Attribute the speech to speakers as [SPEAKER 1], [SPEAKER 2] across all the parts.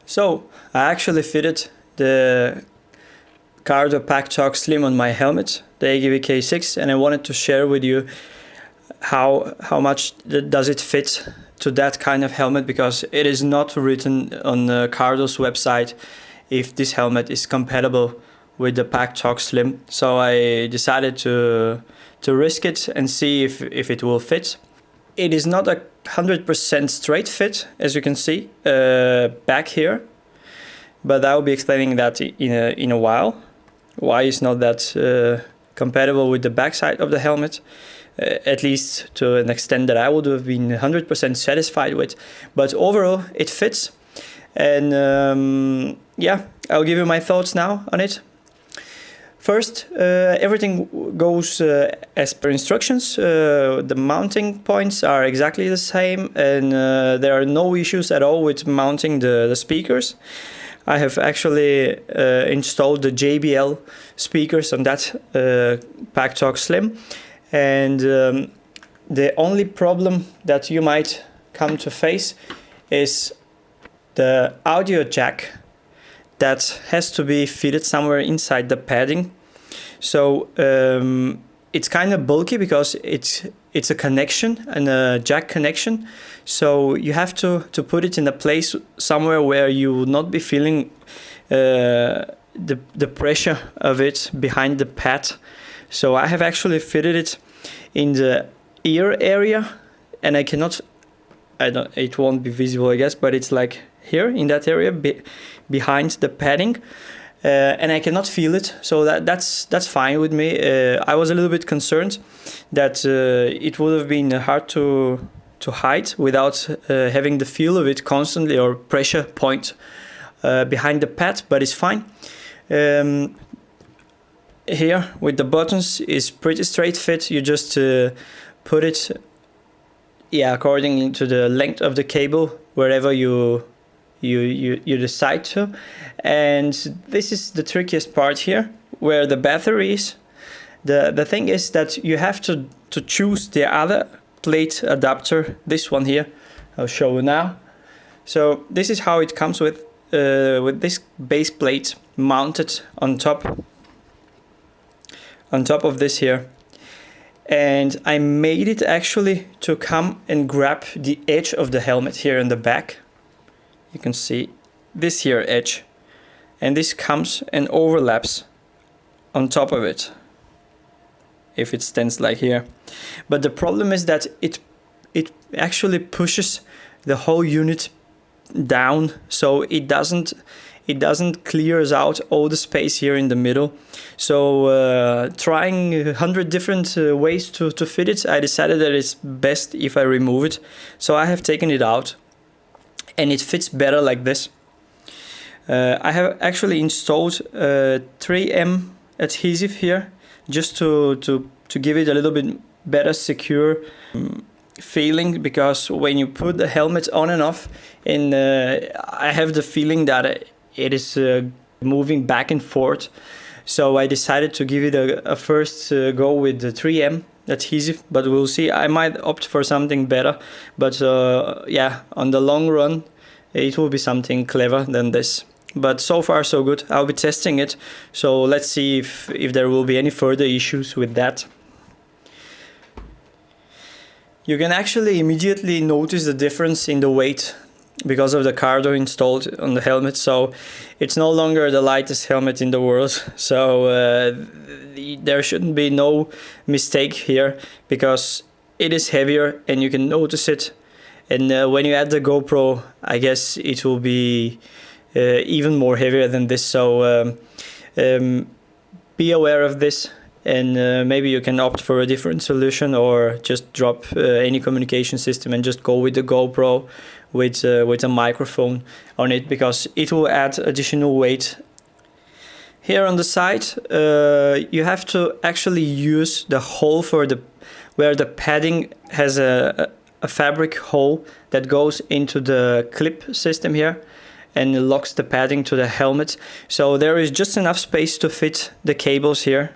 [SPEAKER 1] So I actually fitted the CARDO PackTalk Slim on my helmet, the AGV K6, and I wanted to share with you how much does it fit to that kind of helmet, because it is not written on CARDO's website if this helmet is compatible with the PackTalk Slim. So I decided to risk it and see if it will fit. It is not a 100% straight fit, as you can see back here, but I'll be explaining that in a while. Why it's not that compatible with the backside of the helmet, at least to an extent that I would have been 100% satisfied with. But overall, it fits, and yeah, I'll give you my thoughts now on it. First, everything goes as per instructions. The mounting points are exactly the same, and there are no issues at all with mounting the speakers. I have actually installed the JBL speakers on that PackTalk Slim, and the only problem that you might come to face is the audio jack that has to be fitted somewhere inside the padding. So it's kind of bulky because it's a connection and a jack connection. So you have to put it in a place somewhere where you will not be feeling the pressure of it behind the pad. So I have actually fitted it in the ear area, and it won't be visible, I guess, but it's like here in that area behind the padding, and I cannot feel it, so that's fine with me. I was a little bit concerned that it would have been hard to hide without having the feel of it constantly, or pressure point behind the pad, but it's fine. Here with the buttons is pretty straight fit. You just put it according to the length of the cable wherever you decide to. And this is the trickiest part here, where the battery is. The thing is that you have to choose the other plate adapter, this one here. I'll show you now. So this is how it comes with this base plate mounted on top of this here. And I made it actually to come and grab the edge of the helmet here in the back. You can see this here edge, and this comes and overlaps on top of it if it stands like here. But the problem is that it actually pushes the whole unit down, so it doesn't clears out all the space here in the middle. So trying 100 different ways to fit it, I decided that it's best if I remove it. So I have taken it out, and it fits better like this. I have actually installed 3M adhesive here, just to give it a little bit better secure feeling, because when you put the helmet on and off, and I have the feeling that it is moving back and forth. So I decided to give it a first go with the 3M adhesive, but we'll see. I might opt for something better, but yeah, on the long run it will be something clever than this. But so far so good. I'll be testing it, so let's see if there will be any further issues with that. You can actually immediately notice the difference in the weight because of the CARDO installed on the helmet. So it's no longer the lightest helmet in the world. So there shouldn't be no mistake here, because it is heavier and you can notice it. And when you add the GoPro, I guess it will be even more heavier than this. So be aware of this, and maybe you can opt for a different solution, or just drop any communication system and just go with the GoPro with a microphone on it, because it will add additional weight. Here on the side, you have to actually use the hole for where the padding has a fabric hole that goes into the clip system here and locks the padding to the helmet. So there is just enough space to fit the cables here.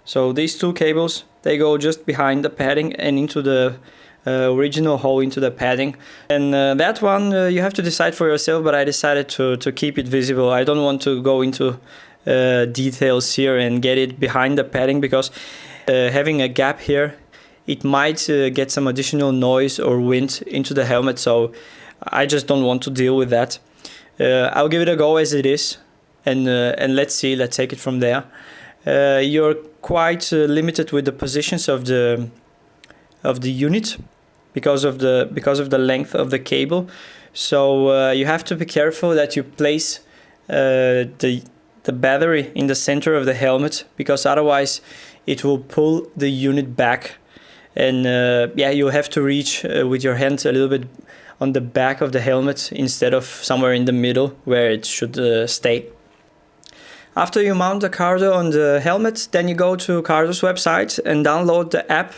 [SPEAKER 1] So these two cables, they go just behind the padding and into the original hole into the padding. And that one you have to decide for yourself, but I decided to keep it visible. I don't want to go into details here and get it behind the padding, because having a gap here, it might get some additional noise or wind into the helmet, so I just don't want to deal with that. I'll give it a go as it is, and let's take it from there. You're quite limited with the positions of the unit because of the length of the cable, so you have to be careful that you place the battery in the center of the helmet, because otherwise it will pull the unit back, and yeah, you have to reach with your hand a little bit on the back of the helmet instead of somewhere in the middle where it should stay. After you mount the CARDO on the helmet, then you go to CARDO's website and download the app.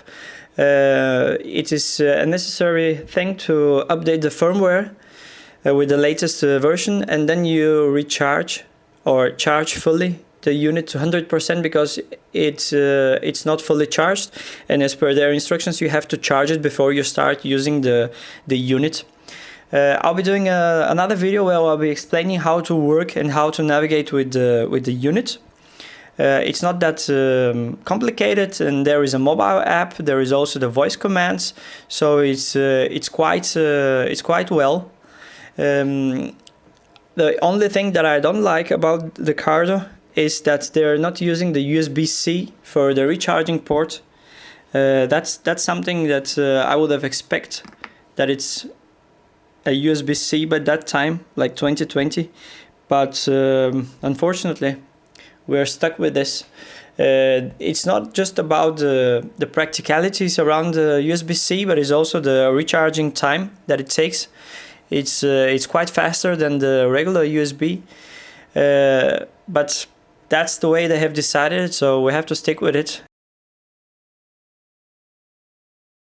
[SPEAKER 1] It is a necessary thing to update the firmware with the latest version, and then you recharge or charge fully the unit to 100%, because it's not fully charged, and as per their instructions you have to charge it before you start using the unit. I'll be doing another video where I'll be explaining how to work and how to navigate with the unit. It's not that complicated, and there is a mobile app. There is also the voice commands, so it's quite well. The only thing that I don't like about the CARDO is that they're not using the USB-C for the recharging port. That's something that I would have expected, that it's a USB-C by that time, like 2020, but unfortunately we're stuck with this. It's not just about the practicalities around the USB-C, but it's also the recharging time that it takes. It's quite faster than the regular USB, but that's the way they have decided, so we have to stick with it.